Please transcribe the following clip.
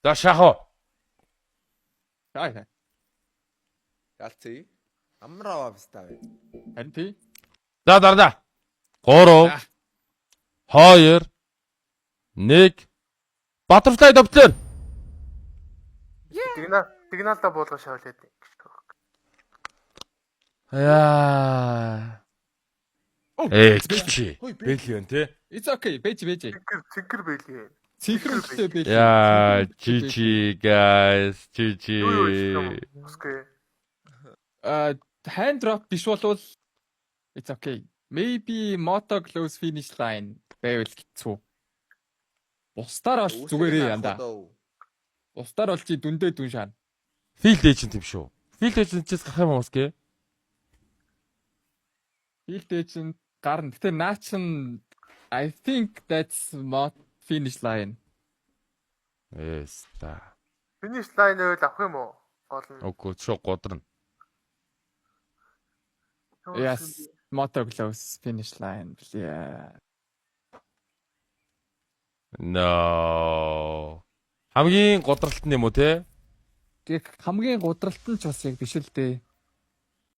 За шахо. Аа. Галцъя. Амраа австаа. Харин тий. За дараа. 3 2 1 Butterfly Doppler. Сигналда буулга шавлаад. Яа. Oh, Чи. Бэлэн тий. It's okay. Бэж. Цэнхэр байлээ. Цэнхэртэй бэж. Яа, GG guys. GG. Үсгээ. Hand drop биш болвол it's okay. Maybe moto close finish line байвал хэцүү. Бусдаар бол зүгээрээ янда. Бусдаар бол чи дүндээ дүн шаана. Field agent юм шүү. Field agent-ээс гарах юм уусгээ. Field agent гарна. Гэтэ наа чин I think that's not finish line. Yes та. Finish line байвал авах юм уу? Гол нь. Окей, шоо годрно. Yes, moto close finish line. Yeah. No. Хамгийн годролт нь юм уу те? Тэг хамгийн гудралт нь ч бас яг биш л дээ.